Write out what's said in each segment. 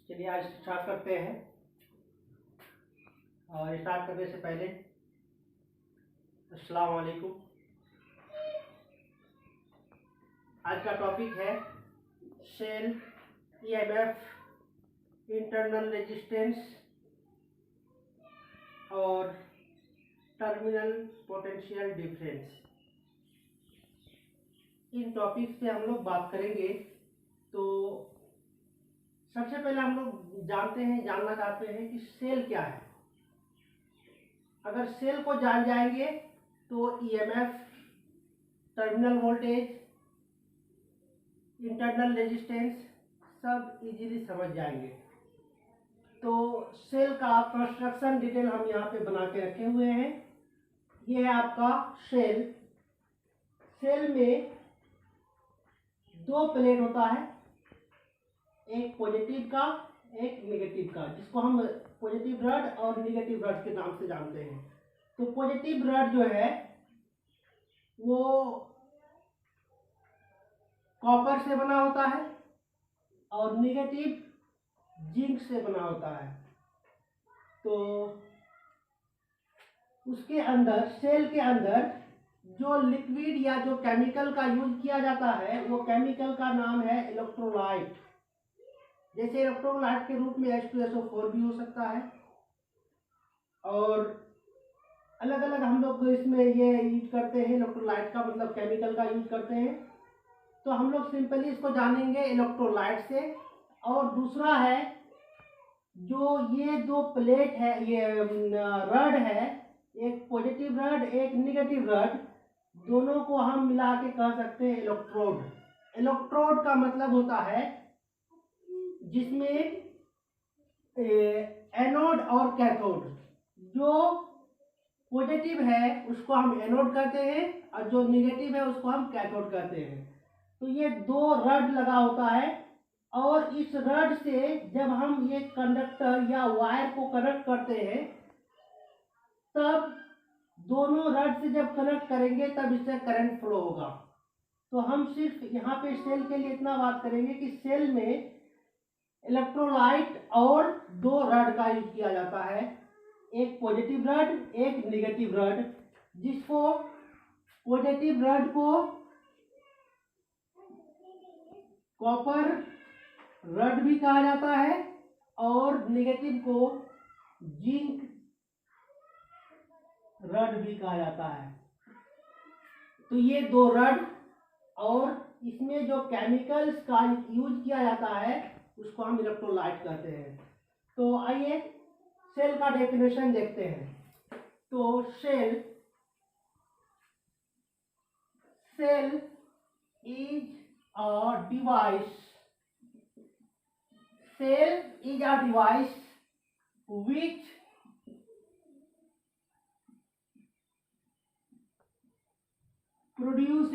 चलिए आज स्टार्ट करते हैं। और स्टार्ट करने से पहले अस्सलाम वालेकुम। आज का टॉपिक है सेल, ईएमएफ, इंटरनल रेजिस्टेंस और टर्मिनल पोटेंशियल डिफरेंस। इन टॉपिक्स पे हम लोग बात करेंगे। तो सबसे पहले हम लोग जानना चाहते हैं कि सेल क्या है। अगर सेल को जान जाएंगे तो EMF, terminal voltage, internal resistance सब इजीली समझ जाएंगे। तो सेल का कंस्ट्रक्शन डिटेल हम यहाँ पे बना के रखे हुए हैं। ये है आपका सेल। सेल में दो प्लेट होता है, एक पॉजिटिव का एक नेगेटिव का, जिसको हम पॉजिटिव रड और नेगेटिव रड के नाम से जानते हैं। तो पॉजिटिव रड जो है वो कॉपर से बना होता है और नेगेटिव जिंक से बना होता है। तो उसके अंदर, सेल के अंदर जो लिक्विड या जो केमिकल का यूज किया जाता है वो केमिकल का नाम है इलेक्ट्रोलाइट। जैसे इलेक्ट्रोलाइट के रूप में H2SO4 भी हो सकता है। और अलग अलग हम लोग इसमें ये यूज करते हैं, इलेक्ट्रोलाइट का मतलब केमिकल का यूज करते हैं। तो हम लोग सिंपली इसको जानेंगे इलेक्ट्रोलाइट से। और दूसरा है जो ये दो प्लेट है, ये रड है, एक पॉजिटिव रड एक नेगेटिव रड, दोनों को हम मिला के कह सकते हैं इलेक्ट्रोड। इलेक्ट्रोड का मतलब होता है जिसमें एनोड और कैथोड, जो पॉजिटिव है उसको हम एनोड कहते हैं और जो नेगेटिव है उसको हम कैथोड कहते हैं। तो ये दो रड लगा होता है और इस रड से जब हम ये कंडक्टर या वायर को कनेक्ट करते हैं तब दोनों रड से जब कनेक्ट करेंगे तब इससे करंट फ्लो होगा। तो हम सिर्फ यहाँ पे सेल के लिए इतना बात करेंगे कि सेल में इलेक्ट्रोलाइट और दो रड का यूज किया जाता है, एक पॉजिटिव रड एक नेगेटिव रड। जिसको पॉजिटिव रड को कॉपर रड भी कहा जाता है और नेगेटिव को जिंक रड भी कहा जाता है। तो ये दो रड और इसमें जो केमिकल्स का यूज किया जाता है उसको हम इलेक्ट्रोलाइट कहते हैं। तो आइए सेल का डेफिनेशन देखते हैं। तो cell is a device. Cell is a device which produced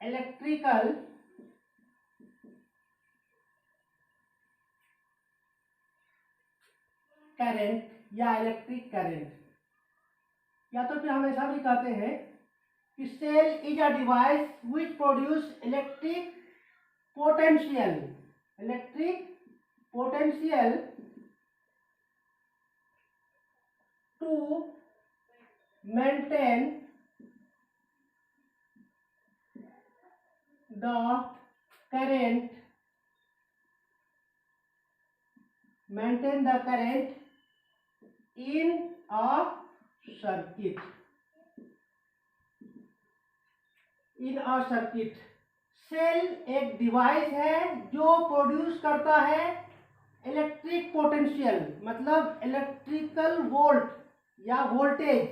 electrical current या इलेक्ट्रिक करंट। या तो फिर हम ऐसा भी कहते हैं कि cell is a device which produce electric potential to maintain the current in a circuit। Cell एक डिवाइस है जो प्रोड्यूस करता है इलेक्ट्रिक पोटेंशियल, मतलब इलेक्ट्रिकल वोल्ट या voltage,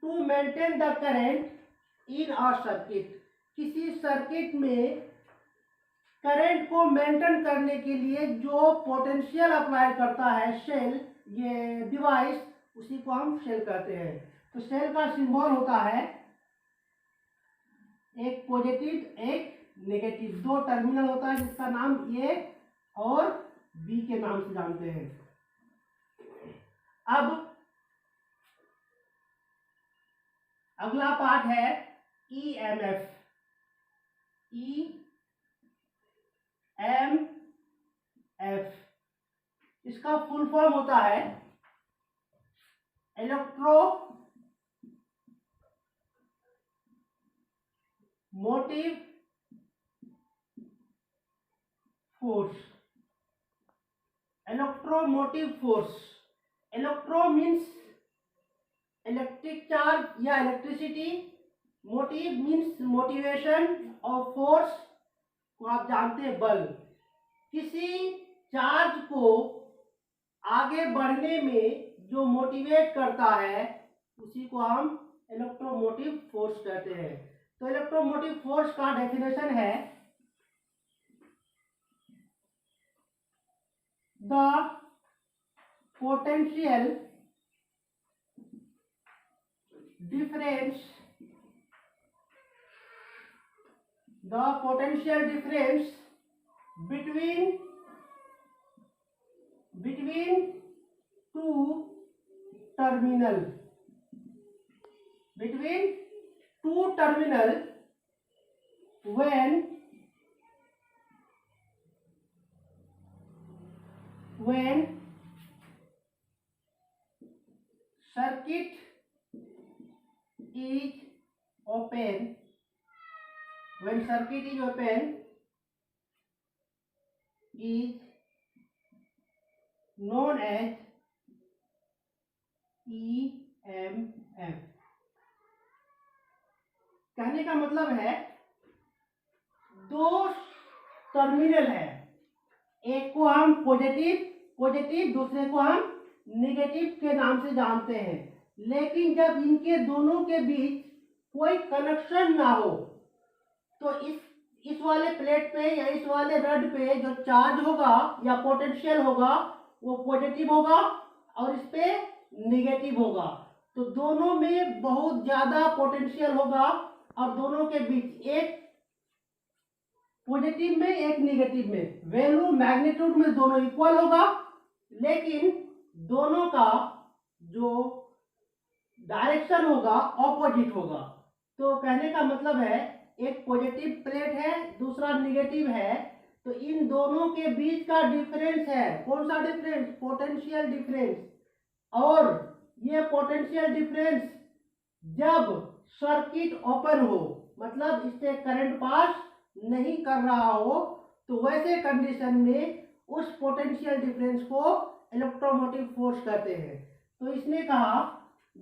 to maintain the current in a circuit. किसी सर्किट में current को मेंटेन करने के लिए जो पोटेंशियल अप्लाई करता है सेल, ये डिवाइस, उसी को हम सेल कहते हैं। तो सेल का सिंबल होता है एक पॉजिटिव एक नेगेटिव, दो टर्मिनल होता है जिसका नाम ए और बी के नाम से जानते हैं। अब अगला पार्ट है ईएमएफ। EMF, इसका फुल फॉर्म होता है electro motive force. Electromotive force, electro means electric charge या इलेक्ट्रिसिटी, मोटिव मीन्स मोटिवेशन, और फोर्स को आप जानते हैं बल। किसी चार्ज को आगे बढ़ने में जो मोटिवेट करता है उसी को हम इलेक्ट्रोमोटिव फोर्स कहते हैं। तो इलेक्ट्रोमोटिव फोर्स का डेफिनेशन है the potential difference between two terminal when circuit is open, is known as EMF। कहने का मतलब है दो टर्मिनल है, एक को हम पॉजिटिव दूसरे को हम नेगेटिव के नाम से जानते हैं, लेकिन जब इनके दोनों के बीच कोई कनेक्शन ना हो तो इस वाले प्लेट पे या इस वाले रड पे जो चार्ज होगा या पोटेंशियल होगा वो पॉजिटिव होगा और इस पे नेगेटिव होगा। तो दोनों में बहुत ज्यादा पोटेंशियल होगा और दोनों के बीच एक पॉजिटिव में एक नेगेटिव में वैल्यू मैग्नीट्यूड में दोनों इक्वल होगा, लेकिन दोनों का जो डायरेक्शन होगा ऑपोजिट होगा। तो कहने का मतलब है एक पॉजिटिव प्लेट है दूसरा नेगेटिव है, तो इन दोनों के बीच का डिफरेंस है, कौन सा डिफरेंस? Potential difference. और ये पोटेंशियल डिफरेंस जब सर्किट ओपन हो, मतलब इससे करंट पास नहीं कर रहा हो, तो वैसे कंडीशन में उस पोटेंशियल डिफरेंस को इलेक्ट्रोमोटिव फोर्स कहते हैं। तो इसने कहा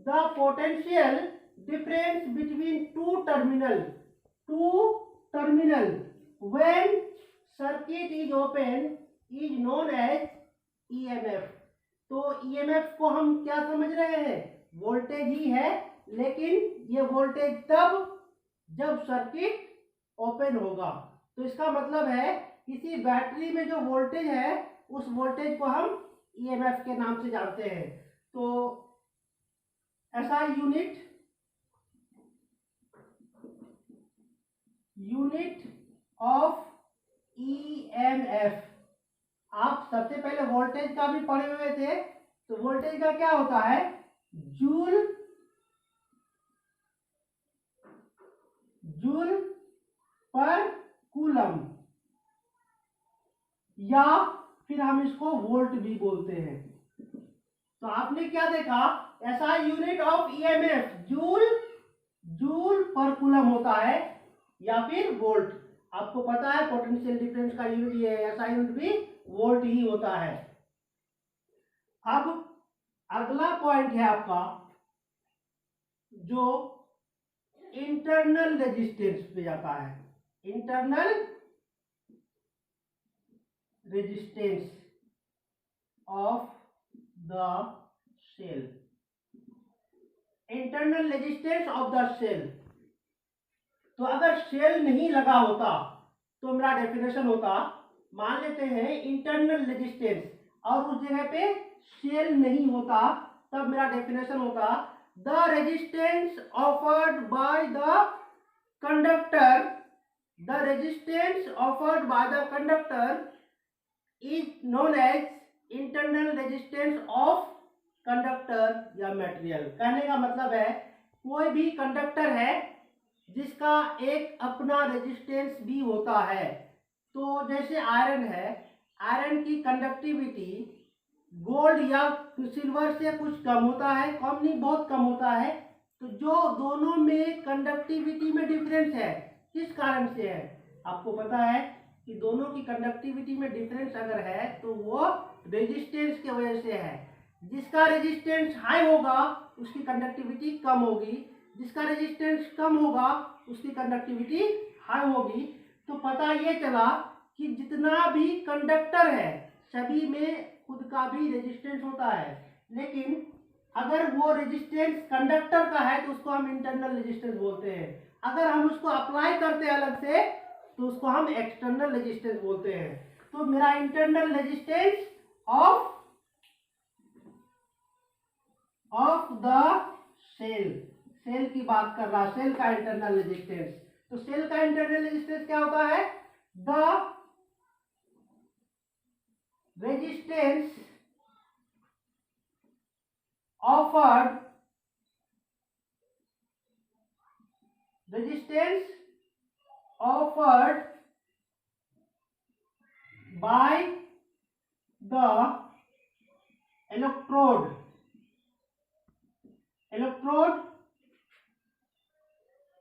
the potential difference between two terminal when circuit is open is known as EMF। तो EMF को हम क्या समझ रहे हैं? वोल्टेज ही है, लेकिन ये वोल्टेज तब जब सर्किट ओपन होगा। तो इसका मतलब है किसी बैटरी में जो वोल्टेज है उस वोल्टेज को हम EMF के नाम से जानते हैं। तो ऐसा यूनिट ऑफ EMF, आप सबसे पहले वोल्टेज का भी पढ़े हुए थे, तो वोल्टेज का क्या होता है? जूल पर कूलम, या फिर हम इसको वोल्ट भी बोलते हैं। तो आपने क्या देखा? ऐसा यूनिट ऑफ EMF जूल पर कूलम होता है या फिर वोल्ट। आपको पता है पोटेंशियल डिफरेंस का यूनिट ये है, ऐसा यूनिट भी वोल्ट ही होता है। अब अगला पॉइंट है आपका जो इंटरनल रेजिस्टेंस पे जाता है। Internal resistance of the cell, internal resistance of the cell. तो अगर सेल नहीं लगा होता तो मेरा डेफिनेशन होता, मान लेते हैं इंटरनल रेजिस्टेंस और उस जगह पे सेल नहीं होता, तब मेरा डेफिनेशन होता the resistance offered by the conductor is known as internal resistance of conductor या मटेरियल। कहने का मतलब है कोई भी कंडक्टर है जिसका एक अपना रेजिस्टेंस भी होता है। तो जैसे आयरन है, आयरन की कंडक्टिविटी गोल्ड या सिल्वर से कुछ कम होता है, कम नहीं बहुत कम होता है। तो जो दोनों में कंडक्टिविटी में डिफरेंस है, किस कारण से है? आपको पता है कि दोनों की कंडक्टिविटी में डिफरेंस अगर है तो वो रेजिस्टेंस की वजह से है। जिसका रेजिस्टेंस हाई होगा उसकी कंडक्टिविटी कम होगी, जिसका रेजिस्टेंस कम होगा उसकी कंडक्टिविटी हाई होगी। तो पता ये चला कि जितना भी कंडक्टर है सभी में खुद का भी रेजिस्टेंस होता है, लेकिन अगर वो रेजिस्टेंस कंडक्टर का है तो उसको हम इंटरनल रेजिस्टेंस बोलते हैं। अगर हम उसको अप्लाई करते हैं अलग से तो उसको हम एक्सटर्नल रेजिस्टेंस बोलते हैं। तो मेरा internal resistance of the cell की बात कर रहा, सेल का इंटरनल रेजिस्टेंस। तो सेल का इंटरनल रेजिस्टेंस क्या होता है? The resistance offered by the electrode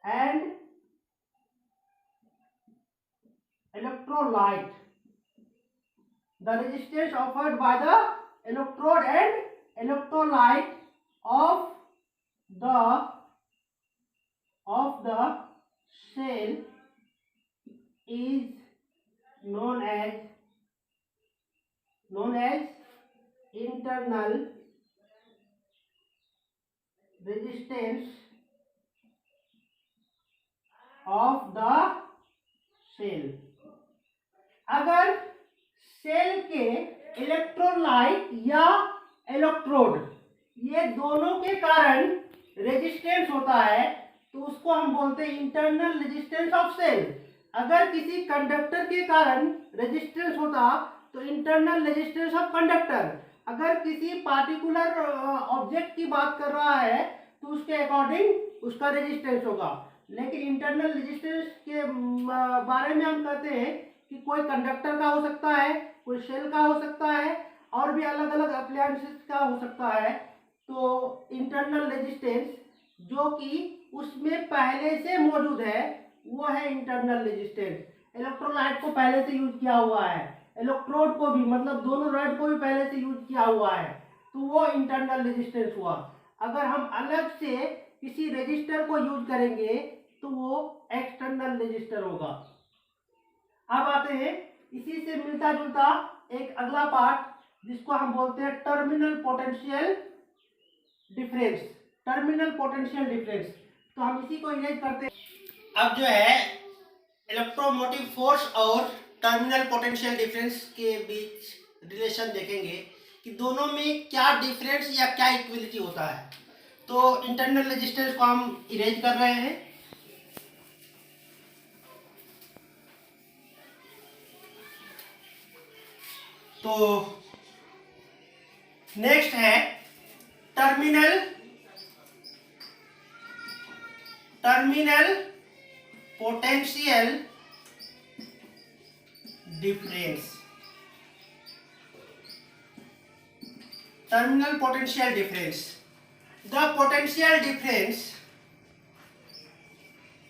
and electrolyte. The resistance offered by the electrode and electrolyte of the cell is known as internal resistance of the cell। अगर cell के electrolyte या electrode ये दोनों के कारण रेजिस्टेंस होता है तो उसको हम बोलते हैं इंटरनल रेजिस्टेंस ऑफ सेल। अगर किसी कंडक्टर के कारण रेजिस्टेंस होता तो इंटरनल रेजिस्टेंस ऑफ कंडक्टर। अगर किसी पार्टिकुलर ऑब्जेक्ट की बात कर रहा है तो उसके अकॉर्डिंग उसका रेजिस्टेंस होगा। लेकिन इंटरनल रेजिस्टेंस के बारे में हम कहते हैं कि कोई कंडक्टर का हो सकता है, कोई सेल का हो सकता है, और भी अलग अलग अप्लायंसेस का हो सकता है। तो इंटरनल रेजिस्टेंस जो कि उसमें पहले से मौजूद है वो है इंटरनल रेजिस्टेंस। इलेक्ट्रोलाइट को पहले से यूज किया हुआ है, इलेक्ट्रोड को भी, मतलब दोनों रॉड को भी पहले से यूज किया हुआ है, तो वो इंटरनल रेजिस्टेंस हुआ। अगर हम अलग से किसी रेजिस्टर को यूज करेंगे तो वो एक्सटर्नल रेजिस्टर होगा। अब आते हैं इसी से मिलता जुलता एक अगला पार्ट जिसको हम बोलते हैं terminal potential difference. Terminal potential difference, तो हम इसी को इरेज करते हैं। अब जो है इलेक्ट्रोमोटिव फोर्स और टर्मिनल पोटेंशियल डिफरेंस के बीच रिलेशन देखेंगे कि दोनों में क्या डिफरेंस या क्या इक्वलिटी होता है। तो इंटरनल रेजिस्टेंस को हम इरेज कर रहे हैं। तो नेक्स्ट है terminal potential difference. Terminal potential difference,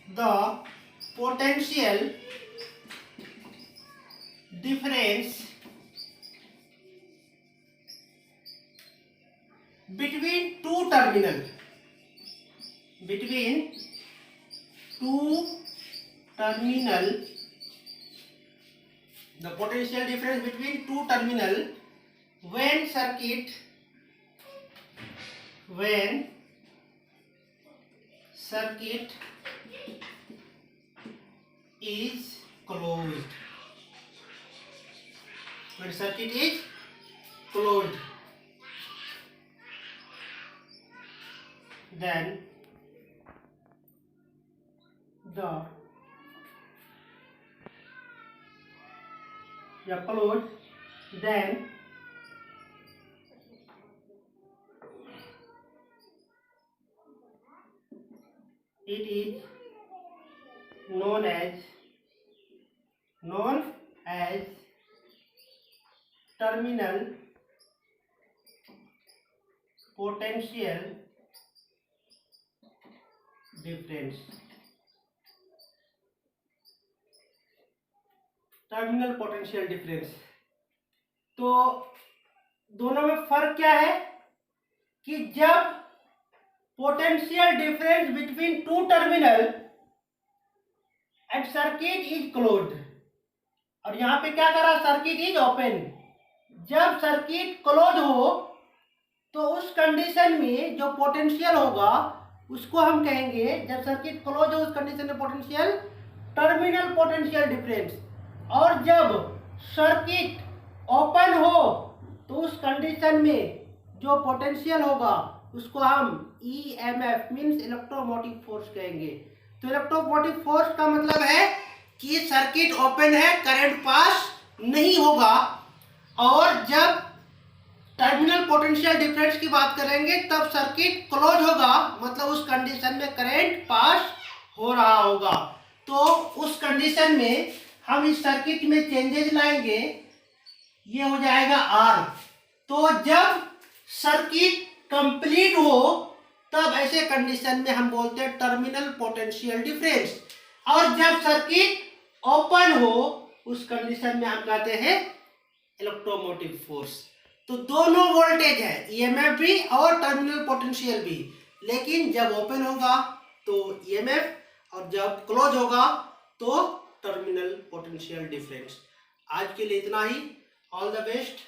the potential difference between two terminal the potential difference between two terminal when circuit is closed, when circuit is closed, then closed, then it is known as terminal potential difference. Terminal potential difference. तो दोनों में फर्क क्या है कि जब potential difference between two terminal and circuit is closed, और यहां पे क्या करा, सर्किट इज ओपन। जब सर्किट क्लोज हो तो उस कंडीशन में जो पोटेंशियल होगा उसको हम कहेंगे, जब सर्किट क्लोज हो उस कंडीशन में पोटेंशियल टर्मिनल पोटेंशियल डिफरेंस। और जब सर्किट ओपन हो तो उस कंडीशन में जो पोटेंशियल होगा उसको हम EMF मींस इलेक्ट्रोमोटिव फोर्स कहेंगे। तो इलेक्ट्रोमोटिव फोर्स का मतलब है कि सर्किट ओपन है, करंट पास नहीं होगा। और जब टर्मिनल पोटेंशियल डिफरेंस की बात करेंगे तब सर्किट क्लोज होगा, मतलब उस कंडीशन में करंट पास हो रहा होगा। तो उस कंडीशन में हम इस सर्किट में चेंजेस लाएंगे, ये हो जाएगा R। तो जब सर्किट कंप्लीट हो तब ऐसे कंडीशन में हम बोलते हैं टर्मिनल पोटेंशियल डिफरेंस। और जब सर्किट ओपन हो उस कंडीशन में हम कहते हैं इलेक्ट्रोमोटिव फोर्स। तो दोनों वोल्टेज है, EMF भी और टर्मिनल पोटेंशियल भी, लेकिन जब ओपन होगा तो EMF और जब क्लोज होगा तो टर्मिनल पोटेंशियल डिफरेंस। आज के लिए इतना ही। All the best.